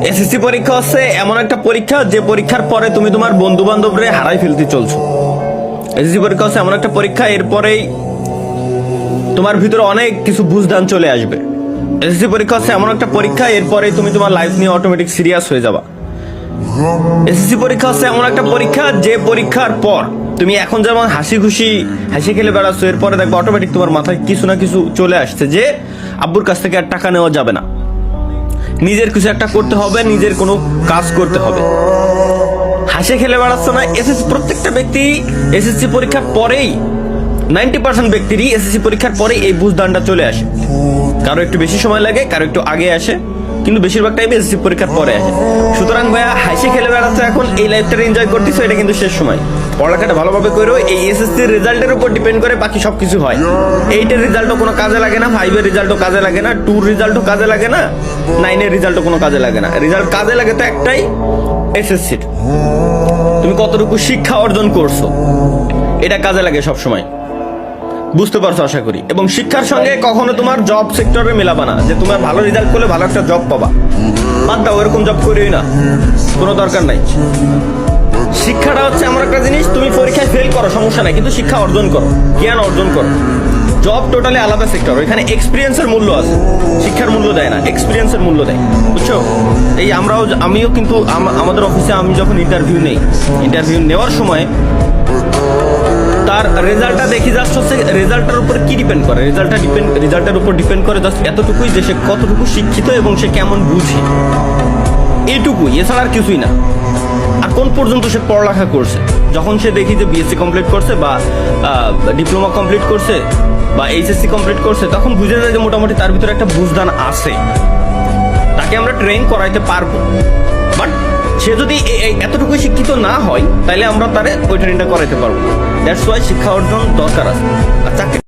SSC পরীক্ষা হচ্ছে এমন একটা পরীক্ষা যে পরীক্ষার পরে তুমি তোমার বন্ধু বান্ধবরে হারাই ফেলতে চলছো। এসএসসি পরীক্ষা হচ্ছে এমন একটা পরীক্ষা, এরপরেই তোমার ভিতরে অনেক কিছু বুঝদান চলে আসবে। এসএসসি পরীক্ষা হচ্ছে এমন একটা পরীক্ষা, এরপরেই তুমি তোমার লাইফ নিয়ে অটোমেটিক সিরিয়াস হয়ে যাবা। এসএসসি পরীক্ষা হচ্ছে এমন একটা পরীক্ষা যে পরীক্ষার পর তুমি এখন যেমন হাসি খুশি হাসি খেলে বেড়াচ্ছ, এরপরে দেখবে অটোমেটিক তোমার মাথায় কিছু না কিছু চলে আসছে যে আব্বুর কাছ থেকে আর টাকা নেওয়া যাবে না, নিজের কিছু একটা করতে হবে, নিজের কোনো কাজ করতে হবে। হাসি খেলে বেড়াচ্ছ না, এসএসসি প্রত্যেকটা ব্যক্তি এসএসসি পরীক্ষার পরেই 90% ব্যক্তিরই এসএসসি পরীক্ষার পরে এই বুঝদানটা চলে আসে। কারো একটু বেশি সময় লাগে, কারো একটু আগে আসে, কিন্তু বেশিরভাগ টাইমে এসএসসি পরীক্ষার পরে আসে। সুতরাং ভাইয়া হাসি খেলে বেড়াচ্ছ এখন, এই লাইফটা এনজয় করতেছো, এটা কিন্তু শেষ সময়। পড়ালেখাটা ভালোভাবে করো, এই এসএসসির রেজাল্টের উপর ডিপেন্ড করে বাকি সবকিছু হয়। 8 এর রেজাল্টও কোনো কাজে লাগে না, 5 এর রেজাল্টও কাজে লাগে না, 2 রেজাল্টও কাজে লাগে না, 9 এর রেজাল্টও কোনো কাজে লাগে না। রেজাল্ট কাজে লাগে তো একটাই, এসএসসির তুমি কতটুকু শিক্ষা অর্জন করছো, এটা কাজে লাগে সব সময়। বুঝতে পারছো আশা করি। এবং শিক্ষার সঙ্গে কখনো তোমার জব সেক্টরে মেলাবা না যে তোমার ভালো রেজাল্ট করলে ভালো একটা জব পাবা। বাদ দাও, এরকম জব করিই না, কোনো দরকার নাই। শিক্ষাটা হচ্ছে এমন একটা জিনিস, তুমি পরীক্ষায় ফেল করো সমস্যা নাই, কিন্তু শিক্ষা অর্জন করো, জ্ঞান অর্জন করো। জব টোটালি আলাদা সেক্টর, ওইখানে এক্সপিরিয়েন্সের মূল্য আছে, শিক্ষার মূল্য দেয় না, এক্সপিরিয়েন্সের মূল্য দেয়, বুঝছো? এই আমিও কিন্তু আমাদের অফিসে আমি যখন ইন্টারভিউ নেওয়ার সময় তার রেজাল্টটা দেখি, জাস্ট হচ্ছে রেজাল্টের উপর কি ডিপেন্ড করে, রেজাল্টের উপর ডিপেন্ড করে জাস্ট এতটুকুই যে সে কতটুকু শিক্ষিত এবং সে কেমন বুঝে, এইটুকুই, এছাড়া আর কিছুই না। আর কোন পর্যন্ত সে পড়ালেখা করছে, যখন সে দেখি যে বিএসসি কমপ্লিট করছে বা ডিপ্লোমা কমপ্লিট করছে বা এইচএসসি কমপ্লিট করছে, তখন বুঝে যায় যে মোটামুটি তার ভিতরে একটা বুঝদান আছে, তাকে আমরা ট্রেন করাইতে পারবো। বাট সে যদি এতটুকু শিক্ষিত না হয়, তাহলে আমরা তারে ওই ট্রেনটা করাইতে পারবো। দ্যাটস ওয়াই শিক্ষা অর্জন দরকার আছে। আর চাকরি